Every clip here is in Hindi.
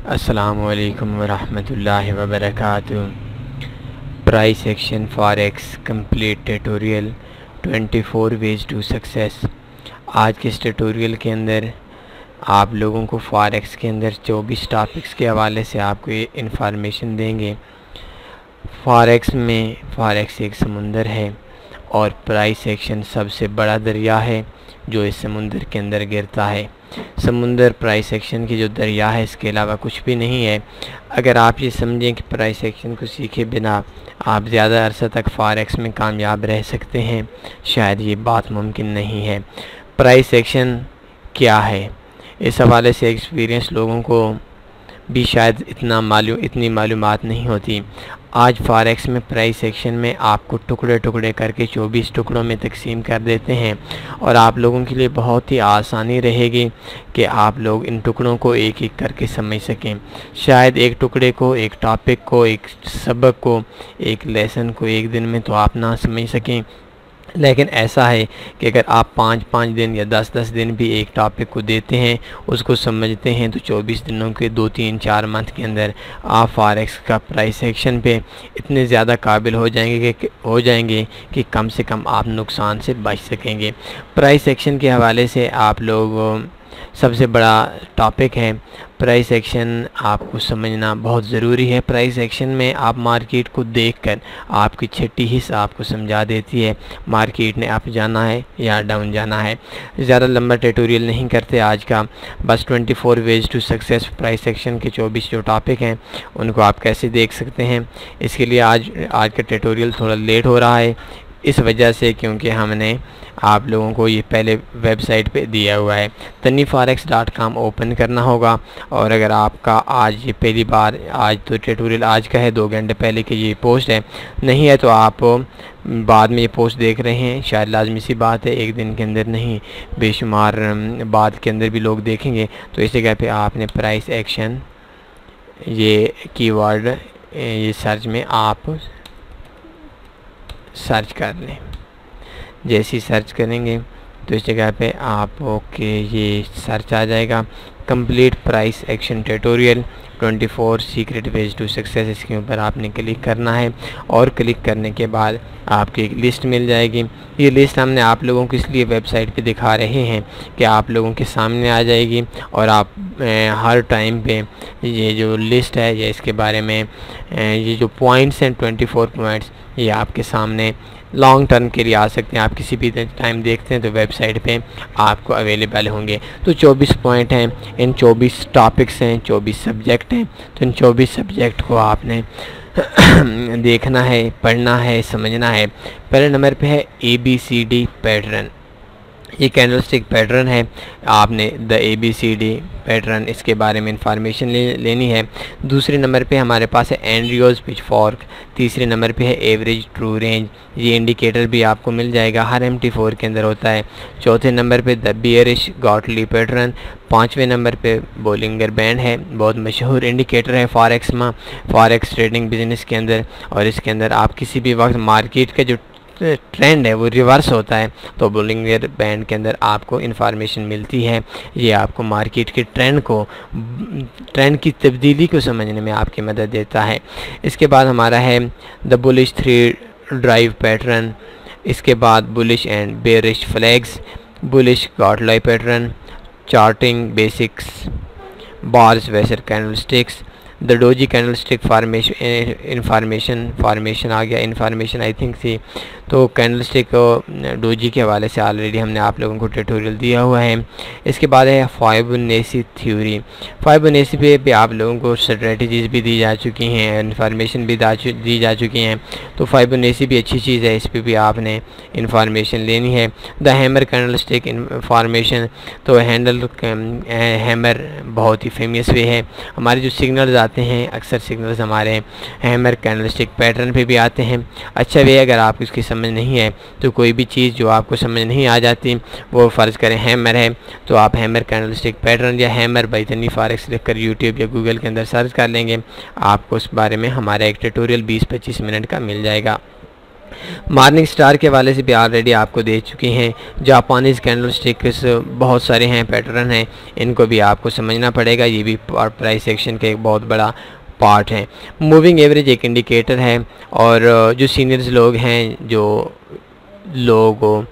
अस्सलामुअलैकुम वरहमतुल्लाहि वबरकातुहू। Price action forex complete tutorial 24 ways to success. आज के इस ट्यूटोरियल के अंदर आप लोगों को फॉरेक्स के अंदर 24 टॉपिक्स के हवाले से आपको ये इन्फॉर्मेशन देंगे। फॉरेक्स एक समुंदर है और प्राइस एक्शन सबसे बड़ा दरिया है जो इस समुंदर के अंदर गिरता है। समुंदर प्राइस एक्शन की जो दरिया है इसके अलावा कुछ भी नहीं है। अगर आप ये समझें कि प्राइस एक्शन को सीखे बिना आप ज़्यादा अरसा तक फॉरेक्स में कामयाब रह सकते हैं, शायद ये बात मुमकिन नहीं है। प्राइस एक्शन क्या है, इस हवाले से एक्सपीरियंस लोगों को भी शायद इतनी मालूमात नहीं होती। आज फॉरेक्स में प्राइस एक्शन में आपको टुकड़े टुकड़े करके 24 टुकड़ों में तकसीम कर देते हैं और आप लोगों के लिए बहुत ही आसानी रहेगी कि आप लोग इन टुकड़ों को एक एक करके समझ सकें। शायद एक टुकड़े को, एक टॉपिक को, एक सबक को, एक लेसन को एक दिन में तो आप ना समझ सकें, लेकिन ऐसा है कि अगर आप 5-5 दिन या 10-10 दिन भी एक टॉपिक को देते हैं, उसको समझते हैं, तो 24 दिनों के 2-3-4 मंथ के अंदर आप फॉरेक्स का प्राइस एक्शन पे इतने ज़्यादा काबिल हो जाएंगे कि कम से कम आप नुकसान से बच सकेंगे। प्राइस एक्शन के हवाले से आप लोग सबसे बड़ा टॉपिक है प्राइस एक्शन, आपको समझना बहुत ज़रूरी है। प्राइस एक्शन में आप मार्केट को देखकर आपकी छठी हिस्स आपको समझा देती है मार्केट ने अप जाना है या डाउन जाना है। ज़्यादा लंबा ट्यूटोरियल नहीं करते आज का, बस 24 ways to success price action के 24 जो टॉपिक हैं उनको आप कैसे देख सकते हैं। इसके लिए आज का ट्यूटोरियल थोड़ा लेट हो रहा है, इस वजह से क्योंकि हमने आप लोगों को ये पहले वेबसाइट पे दिया हुआ है। taniforex.com ओपन करना होगा और अगर आपका आज ये पहली बार, आज तो ट्यूटोरियल आज का है, 2 घंटे पहले की ये पोस्ट है, नहीं है तो आप बाद में ये पोस्ट देख रहे हैं, शायद लाजमी सी बात है, एक दिन के अंदर नहीं बेशुमार बाद के अंदर भी लोग देखेंगे। तो इस जगह पे आपने प्राइस एक्शन ये कीवर्ड ये सर्च में आप सर्च कर लें। जैसे ही सर्च करेंगे तो इस जगह पे आपको ये सर्च आ जाएगा, complete price action tutorial 24 secret ways to success. इसके ऊपर आपने क्लिक करना है और क्लिक करने के बाद आपकी एक लिस्ट मिल जाएगी। ये लिस्ट हमने आप लोगों को इसलिए वेबसाइट पे दिखा रहे हैं कि आप लोगों के सामने आ जाएगी और आप हर टाइम पे ये जो लिस्ट है या इसके बारे में ये जो पॉइंट्स हैं 24 पॉइंट्स, ये आपके सामने लॉन्ग टर्म के लिए आ सकते हैं। आप किसी भी टाइम देखते हैं तो वेबसाइट पे आपको अवेलेबल होंगे। तो 24 पॉइंट हैं, इन 24 टॉपिक्स हैं, 24 सब्जेक्ट हैं। तो इन 24 सब्जेक्ट को आपने देखना है, पढ़ना है, समझना है। पहले नंबर पे है ABCD पैटर्न, ये कैंडलस्टिक पैटर्न है। आपने द ABCD पैटर्न, इसके बारे में इंफॉर्मेशन लेनी है। दूसरे नंबर पे हमारे पास है एंड्रियोज पिचफॉर्क। तीसरे नंबर पे है एवरेज ट्रू रेंज, ये इंडिकेटर भी आपको मिल जाएगा, हर MT4 के अंदर होता है। चौथे नंबर पे द बियरिश गॉटली पैटर्न। 5वें नंबर पे बोलिंगर बैंड है, बहुत मशहूर इंडिकेटर है फॉरेक्स ट्रेडिंग बिजनेस के अंदर, और इसके अंदर आप किसी भी वक्त मार्केट का जो ट्रेंड है वो रिवर्स होता है तो बोलिंगर बैंड के अंदर आपको इन्फॉर्मेशन मिलती है। ये आपको मार्केट के ट्रेंड की तब्दीली को समझने में आपकी मदद देता है। इसके बाद हमारा है द बुलिश 3 ड्राइव पैटर्न। इसके बाद bullish and bearish flags, bullish Gartley pattern, charting basics, bars वेसर candlesticks, the doji candlestick formation आ गया, इन्फॉर्मेशन आई थिंक थी। तो कैंडलस्टिक डोजी के हवाले से ऑलरेडी हमने आप लोगों को ट्यूटोरियल दिया हुआ है। इसके बाद है फाइबोनेची थ्योरी। फाइबोनेची पे भी आप लोगों को स्ट्रेटजीज भी दी जा चुकी हैं, इन्फॉर्मेशन भी दी जा चुकी हैं। तो फाइबोनेची भी अच्छी चीज़ है, इस पर भी आपने इन्फॉर्मेशन लेनी है। द हैमर कैंडलस्टिक फॉर्मेशन, तो हैमर बहुत ही फेमस वे है। हमारे जो सिग्नल्स आते हैं, अक्सर सिग्नल्स हमारे हैमर कैंडलस्टिक पैटर्न पे भी आते हैं। अच्छा वे अगर आपको इसकी समझ नहीं है तो कोई भी चीज़ जो आपको समझ नहीं आ जाती, वो फ़र्ज़ करें हैमर है तो आप हैमर कैंडलस्टिक पैटर्न या हैमर बाय तनी फॉरेक्स लिख कर यूट्यूब या गूगल के अंदर सर्च कर लेंगे, आपको उस बारे में हमारा एक ट्यूटोरियल 20-25 मिनट का मिल जाएगा। मॉर्निंग स्टार के हवाले से भी ऑलरेडी आपको दे चुके हैं। जापानीज़ कैंडल स्टिक्स बहुत सारे हैं, पैटर्न हैं, इनको भी आपको समझना पड़ेगा। ये भी प्राइस एक्शन का एक बहुत बड़ा पार्ट है। मूविंग एवरेज एक इंडिकेटर है, और जो सीनियर्स लोग हैं, जो लोग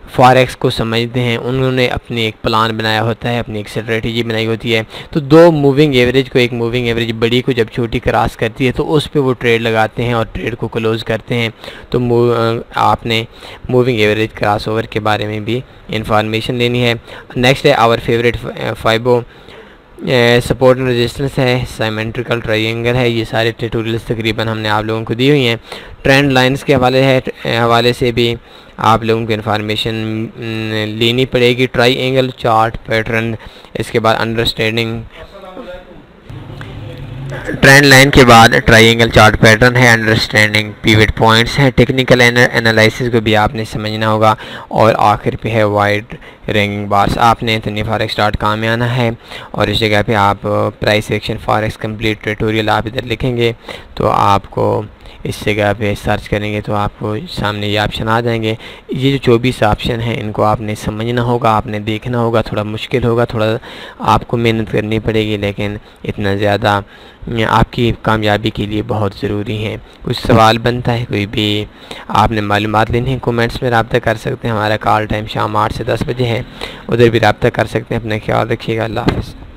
फॉरेक्स को समझते हैं, उन्होंने अपनी एक प्लान बनाया होता है, अपनी एक स्ट्रेटजी बनाई होती है। तो दो मूविंग एवरेज को, एक मूविंग एवरेज बड़ी को जब छोटी क्रॉस करती है तो उस पे वो ट्रेड लगाते हैं और ट्रेड को क्लोज़ करते हैं। तो आपने मूविंग एवरेज क्रॉस ओवर के बारे में भी इंफॉर्मेशन लेनी है। नेक्स्ट है our favourite Fibo, support and resistance है, सिमेट्रिकल ट्रायंगल है। ये सारे ट्यूटोरियल्स तकरीबन हमने आप लोगों को दी हुई हैं। ट्रेंड लाइंस के हवाले से भी आप लोगों को इन्फॉर्मेशन लेनी पड़ेगी। ट्रायंगल चार्ट पैटर्न, इसके बाद अंडरस्टैंडिंग ट्रेंड लाइन के बाद ट्रायंगल चार्ट पैटर्न है, अंडरस्टैंडिंग पिवट पॉइंट्स है, टेक्निकल एनालिसिस को भी आपने समझना होगा, और आखिर पे है वाइड रैंकिंग बार्स। आपने tonyforex.com में आना है और इस जगह पे आप price action forex complete tutorial आप इधर लिखेंगे तो आपको इस जगह पे सर्च करेंगे तो आपको सामने ये ऑप्शन आ जाएंगे। ये जो 24 ऑप्शन हैं इनको आपने समझना होगा, आपने देखना होगा। थोड़ा मुश्किल होगा, थोड़ा आपको मेहनत करनी पड़ेगी, लेकिन इतना ज़्यादा आपकी कामयाबी के लिए बहुत ज़रूरी है। कुछ सवाल बनता है, कोई भी आपने मालूमात लेनी है, कमेंट्स में रब्ता कर सकते हैं। हमारा कॉल टाइम शाम 8 से 10 बजे है, उधर भी रब्ता कर सकते हैं। अपना ख्याल रखिएगा। अल्लाह हाफ़िज़।